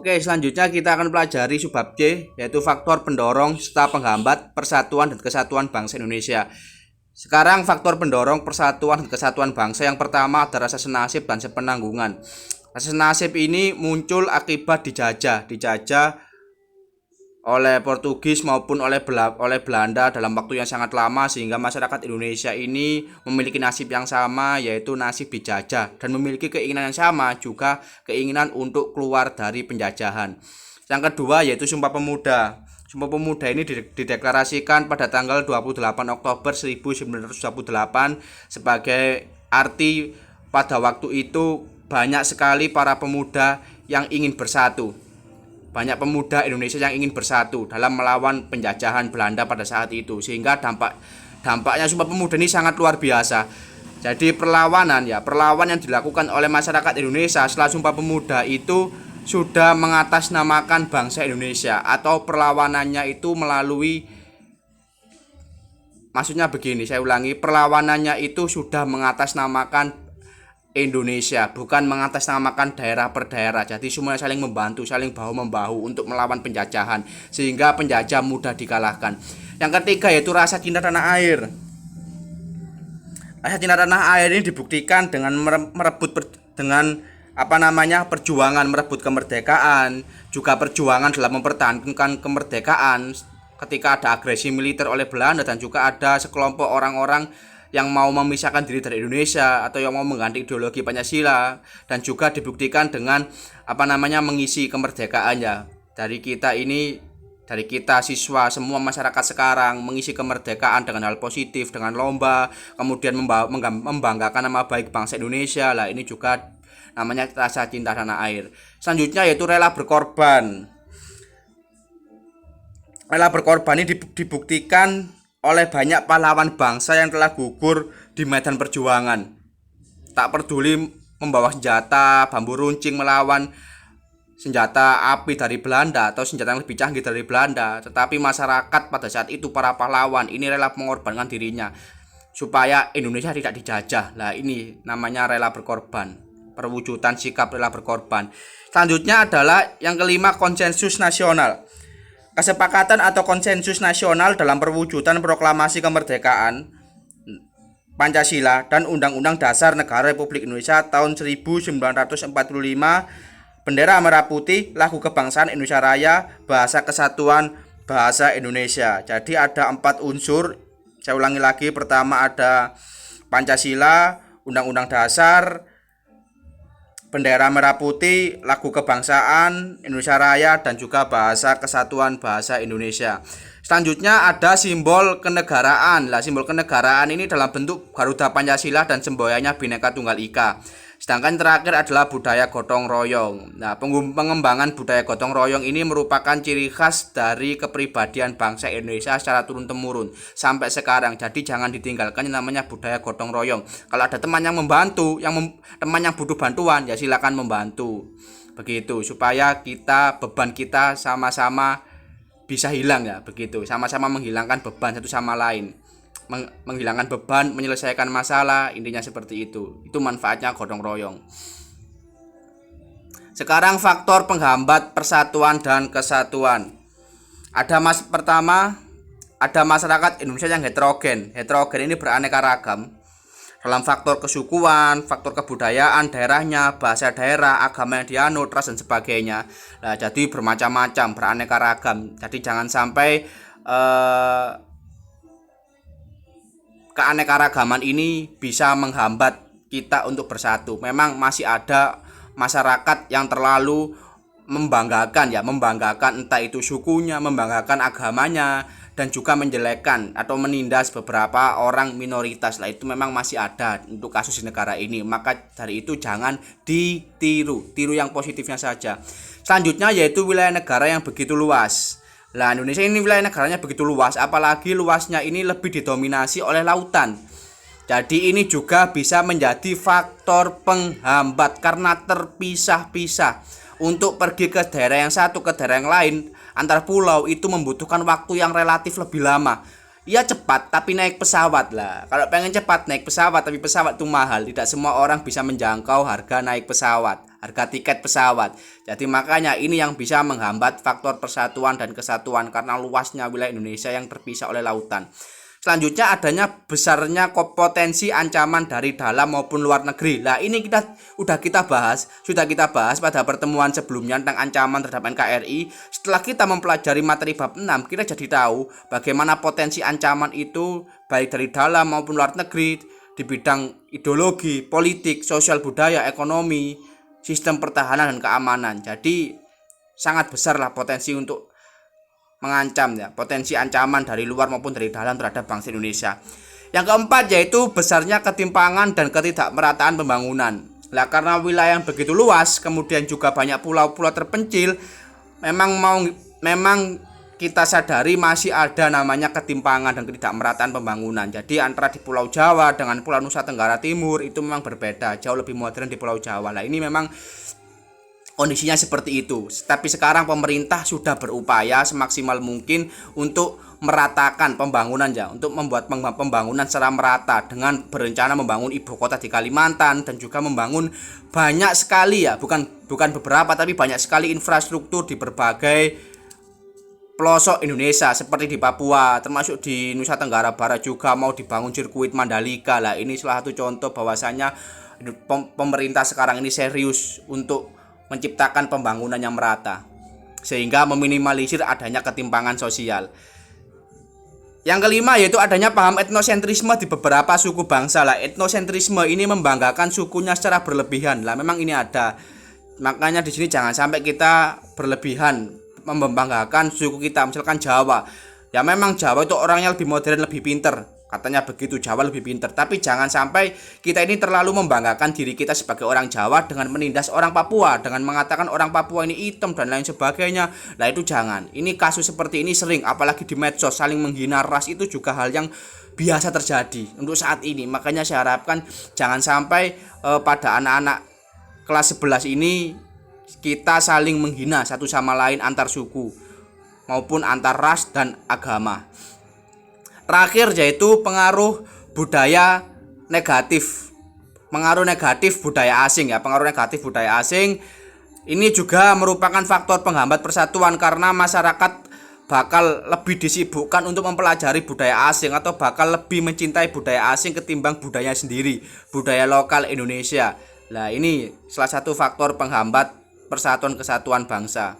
Oke, selanjutnya kita akan pelajari subbab C, yaitu faktor pendorong serta penghambat persatuan dan kesatuan bangsa Indonesia. Sekarang faktor pendorong persatuan dan kesatuan bangsa yang pertama ada rasa senasib dan sepenanggungan. Rasa senasib ini muncul akibat dijajah oleh Portugis maupun oleh Belanda dalam waktu yang sangat lama, sehingga masyarakat Indonesia ini memiliki nasib yang sama, yaitu nasib dijajah, dan memiliki keinginan yang sama juga, keinginan untuk keluar dari penjajahan. Yang kedua yaitu Sumpah Pemuda. Sumpah Pemuda ini dideklarasikan pada tanggal 28 Oktober 1928 sebagai arti pada waktu itu banyak sekali para pemuda yang ingin bersatu. Banyak pemuda Indonesia yang ingin bersatu dalam melawan penjajahan Belanda pada saat itu, sehingga dampaknya Sumpah Pemuda ini sangat luar biasa. Jadi perlawanan yang dilakukan oleh masyarakat Indonesia setelah Sumpah Pemuda itu sudah mengatasnamakan bangsa Indonesia, atau perlawanannya itu melalui, maksudnya begini, saya ulangi, perlawanannya itu sudah mengatasnamakan Indonesia, bukan mengatasnamakan daerah per daerah. Jadi semuanya saling membantu, saling bahu-membahu untuk melawan penjajahan, sehingga penjajah mudah dikalahkan. Yang ketiga yaitu rasa cinta tanah air. Rasa cinta tanah air ini dibuktikan dengan perjuangan merebut kemerdekaan, juga perjuangan dalam mempertahankan kemerdekaan ketika ada agresi militer oleh Belanda, dan juga ada sekelompok orang-orang yang mau memisahkan diri dari Indonesia atau yang mau mengganti ideologi Pancasila, dan juga dibuktikan dengan mengisi kemerdekaannya. Dari kita siswa, semua masyarakat sekarang mengisi kemerdekaan dengan hal positif, dengan lomba, kemudian membanggakan nama baik bangsa Indonesia. Lah, ini juga namanya rasa cinta tanah air. Selanjutnya yaitu rela berkorban. Rela berkorban ini dibuktikan oleh banyak pahlawan bangsa yang telah gugur di medan perjuangan. Tak peduli membawa senjata bambu runcing melawan senjata api dari Belanda atau senjata yang lebih canggih dari Belanda, tetapi masyarakat pada saat itu, para pahlawan ini rela mengorbankan dirinya supaya Indonesia tidak dijajah. Lah, ini namanya rela berkorban, perwujudan sikap rela berkorban. Selanjutnya adalah yang kelima, konsensus nasional. Kesepakatan atau konsensus nasional dalam perwujudan proklamasi kemerdekaan Pancasila dan Undang-Undang Dasar Negara Republik Indonesia tahun 1945, bendera merah putih, lagu kebangsaan Indonesia Raya, bahasa kesatuan bahasa Indonesia. Jadi ada 4 unsur. Saya ulangi lagi, pertama ada Pancasila, Undang-Undang Dasar, bendera merah putih, lagu kebangsaan Indonesia Raya, dan juga bahasa kesatuan bahasa Indonesia. Selanjutnya ada simbol kenegaraan. Lah, simbol kenegaraan ini dalam bentuk Garuda Pancasila dan semboyannya Bhinneka Tunggal Ika. Sedangkan terakhir adalah budaya gotong royong. Nah, pengembangan budaya gotong royong ini merupakan ciri khas dari kepribadian bangsa Indonesia secara turun-temurun sampai sekarang. Jadi jangan ditinggalkan yang namanya budaya gotong royong. Kalau ada teman yang membantu, teman yang butuh bantuan, ya silakan membantu. Begitu, supaya beban kita sama-sama bisa hilang, ya begitu. Sama-sama menghilangkan beban satu sama lain. Menghilangkan beban, menyelesaikan masalah, intinya seperti itu. Itu manfaatnya gotong royong. Sekarang faktor penghambat persatuan dan kesatuan. Pertama, ada masyarakat Indonesia yang heterogen. Heterogen ini beraneka ragam dalam faktor kesukuan, faktor kebudayaan daerahnya, bahasa daerah, agama yang dianut, ras dan sebagainya. Nah, jadi bermacam-macam, beraneka ragam. Jadi jangan sampai keanekaragaman ini bisa menghambat kita untuk bersatu. Memang masih ada masyarakat yang terlalu membanggakan entah itu sukunya, membanggakan agamanya, dan juga menjelekkan atau menindas beberapa orang minoritas. Lah, itu memang masih ada untuk kasus di negara ini. Maka dari itu jangan ditiru, tiru yang positifnya saja. Selanjutnya yaitu wilayah negara yang begitu luas. Lah, Indonesia ini wilayah negaranya begitu luas, apalagi luasnya ini lebih didominasi oleh lautan. Jadi ini juga bisa menjadi faktor penghambat karena terpisah-pisah. Untuk pergi ke daerah yang satu ke daerah yang lain antar pulau itu membutuhkan waktu yang relatif lebih lama. Iya cepat tapi naik pesawat lah. Kalau pengen cepat naik pesawat tapi pesawat itu mahal. Tidak semua orang bisa menjangkau harga naik pesawat, harga tiket pesawat. Jadi makanya ini yang bisa menghambat faktor persatuan dan kesatuan karena luasnya wilayah Indonesia yang terpisah oleh lautan. Selanjutnya adanya besarnya potensi ancaman dari dalam maupun luar negeri. Nah ini sudah kita bahas pada pertemuan sebelumnya tentang ancaman terhadap NKRI. Setelah kita mempelajari materi bab 6, kita jadi tahu bagaimana potensi ancaman itu baik dari dalam maupun luar negeri di bidang ideologi, politik, sosial budaya, ekonomi, sistem pertahanan dan keamanan. Jadi sangat besarlah potensi untuk mengancam ya, potensi ancaman dari luar maupun dari dalam terhadap bangsa Indonesia. Yang keempat yaitu besarnya ketimpangan dan ketidakmerataan pembangunan. Lah karena wilayah yang begitu luas, kemudian juga banyak pulau-pulau terpencil, memang kita sadari masih ada namanya ketimpangan dan ketidakmerataan pembangunan. Jadi antara di Pulau Jawa dengan Pulau Nusa Tenggara Timur itu memang berbeda, jauh lebih modern di Pulau Jawa. Lah ini memang kondisinya seperti itu. Tapi sekarang pemerintah sudah berupaya semaksimal mungkin untuk meratakan pembangunan ya, untuk membuat pembangunan secara merata dengan berencana membangun ibu kota di Kalimantan dan juga membangun banyak sekali ya, bukan beberapa tapi banyak sekali infrastruktur di berbagai pelosok Indonesia seperti di Papua, termasuk di Nusa Tenggara Barat juga mau dibangun sirkuit Mandalika. Lah ini salah satu contoh bahwasanya pemerintah sekarang ini serius untuk menciptakan pembangunan yang merata sehingga meminimalisir adanya ketimpangan sosial. Yang kelima yaitu adanya paham etnosentrisme di beberapa suku bangsa. Lah etnosentrisme ini membanggakan sukunya secara berlebihan. Lah memang ini ada. Makanya di sini jangan sampai kita berlebihan membanggakan suku kita, misalkan Jawa. Ya memang Jawa itu orangnya lebih modern, lebih pinter. Katanya begitu, Jawa lebih pinter. Tapi jangan sampai kita ini terlalu membanggakan diri kita sebagai orang Jawa dengan menindas orang Papua, dengan mengatakan orang Papua ini hitam dan lain sebagainya. Nah itu jangan. Ini kasus seperti ini sering, apalagi di medsos, saling menghina ras itu juga hal yang biasa terjadi untuk saat ini. Makanya saya harapkan jangan sampai pada anak-anak kelas 11 ini kita saling menghina satu sama lain antar suku maupun antar ras dan agama. Terakhir yaitu pengaruh budaya negatif. Pengaruh negatif budaya asing ya, pengaruh negatif budaya asing ini juga merupakan faktor penghambat persatuan karena masyarakat bakal lebih disibukkan untuk mempelajari budaya asing atau bakal lebih mencintai budaya asing ketimbang budaya sendiri, budaya lokal Indonesia. Nah, ini salah satu faktor penghambat persatuan kesatuan bangsa.